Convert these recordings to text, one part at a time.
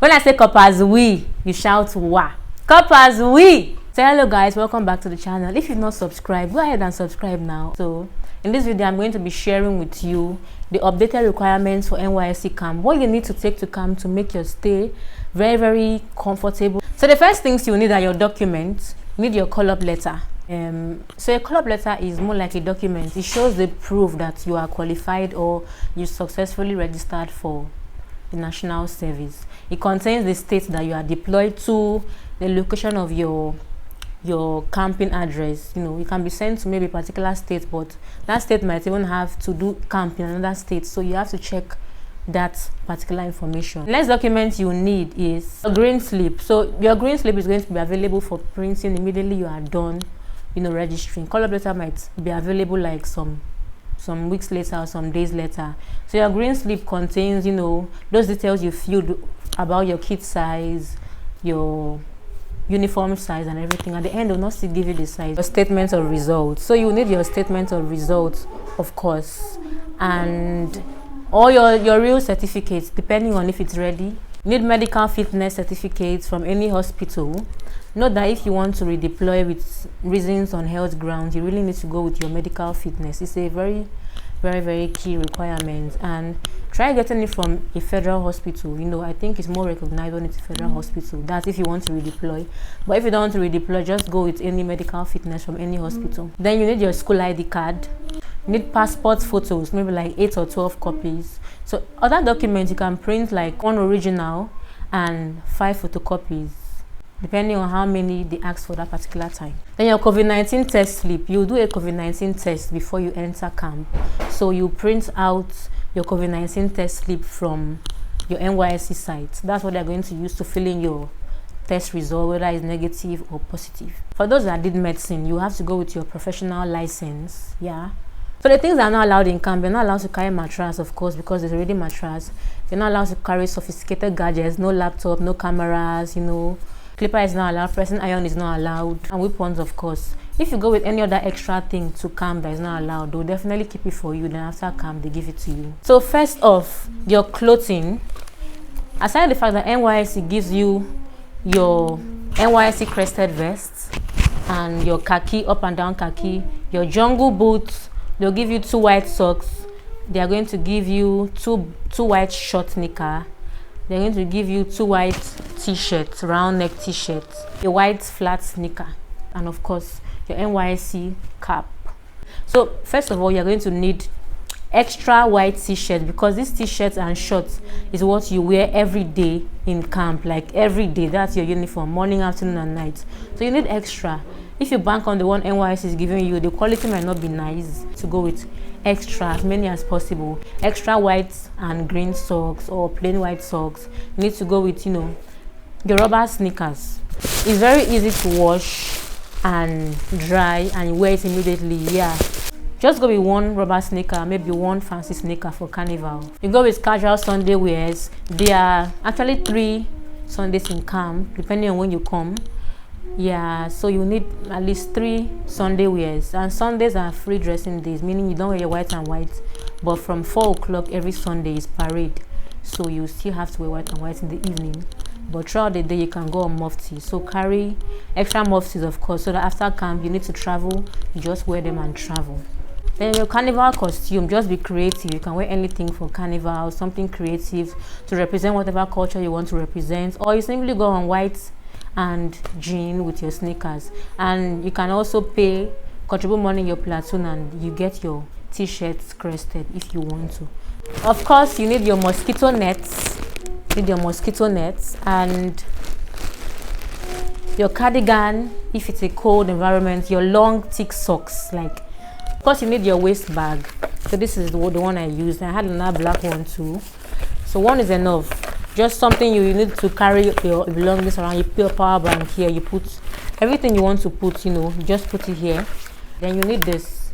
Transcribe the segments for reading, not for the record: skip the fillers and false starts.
When I say coppers we, you shout wa. Coppers we. So hello guys, welcome back to the channel. If you've not subscribed, go ahead and subscribe now. So in this video, I'm going to be sharing with you the updated requirements for Nysc camp. What you need to take to camp to make your stay very, very comfortable. So the first things you need are your documents. You need your call-up letter. So a call-up letter is more like a document. It shows the proof that you are qualified or you successfully registered for the national service. It contains the state that you are deployed to, the location of your camping address. You know, you can be sent to maybe a particular state, but that state might even have to do camp in another state, so you have to check that particular information. The next document you need is a green slip. So your green slip is going to be available for printing immediately you are done, you know, registering. Call-up letter might be available like some weeks later or some days later. So your green slip contains, you know, those details you filled about your kit size, your uniform size and everything. At the end, they'll not still give you the size. Your statement of results. So you need your statement of results, of course, and all your real certificates, depending on if it's ready. You need medical fitness certificates from any hospital. Note that if you want to redeploy with reasons on health grounds, you really need to go with your medical fitness. It's a very, very, very key requirement, and try getting it from a federal hospital. You know, I think it's more recognized when it's a federal hospital. That's if you want to redeploy. But if you don't want to redeploy, just go with any medical fitness from any hospital. Then you need your school ID card. You need passport photos, maybe like 8 or 12 copies. So other documents you can print like 1 original and 5 photocopies, depending on how many they ask for that particular time. Then your COVID-19 test slip. You do a COVID-19 test before you enter camp. So you print out your COVID-19 test slip from your Nysc site. That's what they're going to use to fill in your test result, whether it's negative or positive. For those that did medicine, you have to go with your professional license. Yeah. So the things that are not allowed in camp, you're not allowed to carry mattress, of course, because there's already mattress. You're not allowed to carry sophisticated gadgets, no laptop, no cameras, you know. Clipper is not allowed, pressing iron is not allowed, and weapons, of course. If you go with any other extra thing to camp that is not allowed, they'll definitely keep it for you. Then after camp, they give it to you. So first off, your clothing. Aside the fact that Nysc gives you your Nysc crested vest and your khaki, up and down khaki, your jungle boots, they'll give you 2 white socks. They are going to give you two white short knicker. They're going to give you 2 white t-shirts, round neck t-shirts, a white flat sneaker, and of course your Nysc cap. So first of all, you're going to need extra white t-shirts, because these t-shirts and shorts is what you wear every day in camp, like every day. That's your uniform, morning, afternoon and night. So you need extra. If you bank on the one Nysc is giving you, the quality might not be nice, to go with extra, as many as possible. Extra white and green socks or plain white socks. You need to go with, you know, your rubber sneakers. It's very easy to wash and dry and wear it immediately. Yeah, just go with 1 rubber sneaker, maybe 1 fancy sneaker for carnival. You go with casual Sunday wears. There are actually 3 Sundays in camp, depending on when you come. Yeah, so you need at least 3 Sunday wears, and Sundays are free dressing days, meaning you don't wear your white and white, but from 4 o'clock every Sunday is parade, so you still have to wear white and white in the evening, but throughout the day you can go on mufti. So carry extra muftis, of course, so that after camp you need to travel, you just wear them and travel. Then your carnival costume, just be creative. You can wear anything for carnival, something creative to represent whatever culture you want to represent, or you simply go on white and jean with your sneakers. And you can also contribute money in your platoon, and you get your t-shirts crested if you want to. Of course, you need your mosquito nets. And your cardigan if it's a cold environment. Your long thick socks. Like, of course, you need your waist bag. So this is the one I used. I had another black one too, so 1 is enough. Just something you need to carry your belongings around. You put your power bank here, you put everything you want to put, you know, you just put it here. Then you need this.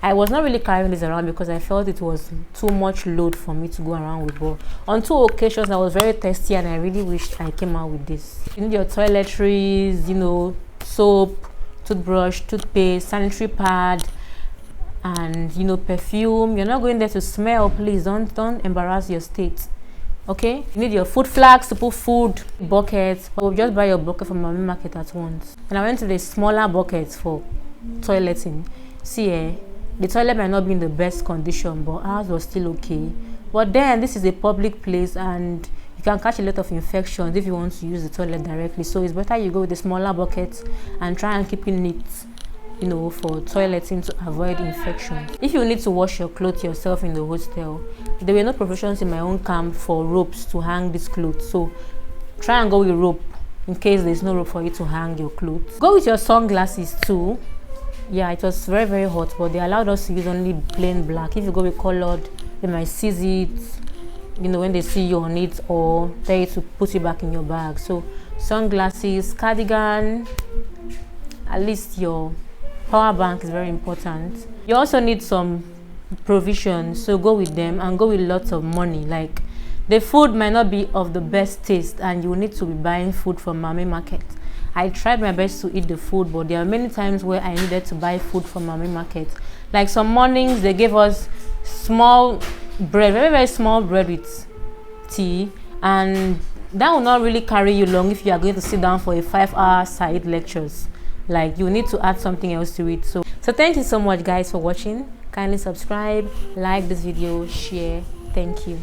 I was not really carrying this around because I felt it was too much load for me to go around with, but on 2 occasions I was very thirsty and I really wished I came out with this. You need your toiletries, you know, soap, toothbrush, toothpaste, sanitary pad, and, you know, perfume. You're not going there to smell, please. Don't embarrass your state. Okay, you need your food flags to put food, buckets, but just buy your bucket from Mami Market at once. And I went to the smaller buckets for toileting. See, the toilet might not be in the best condition, but ours was still okay. But then this is a public place and you can catch a lot of infections if you want to use the toilet directly. So it's better you go with the smaller buckets and try and keep it neat, you know, for toileting to avoid infection. If you need to wash your clothes yourself in the hostel, there were no provisions in my own camp for ropes to hang these clothes, so try and go with rope in case there's no rope for you to hang your clothes. Go with your sunglasses too. Yeah, it was very, very hot, but they allowed us to use only plain black. If you go with colored, they might seize it, you know, when they see you on it, or tell you to put it back in your bag. So sunglasses, cardigan, at least your power bank is very important. You also need some provisions, so go with them and go with lots of money. Like, the food might not be of the best taste and you need to be buying food from Mami Market. I tried my best to eat the food, but there are many times where I needed to buy food from Mami Market. Like some mornings they gave us small bread, very, very small bread with tea, and that will not really carry you long if you are going to sit down for a 5-hour side lectures. Like, you need to add something else to it. So thank you so much guys for watching. Kindly subscribe, like this video, share. Thank you.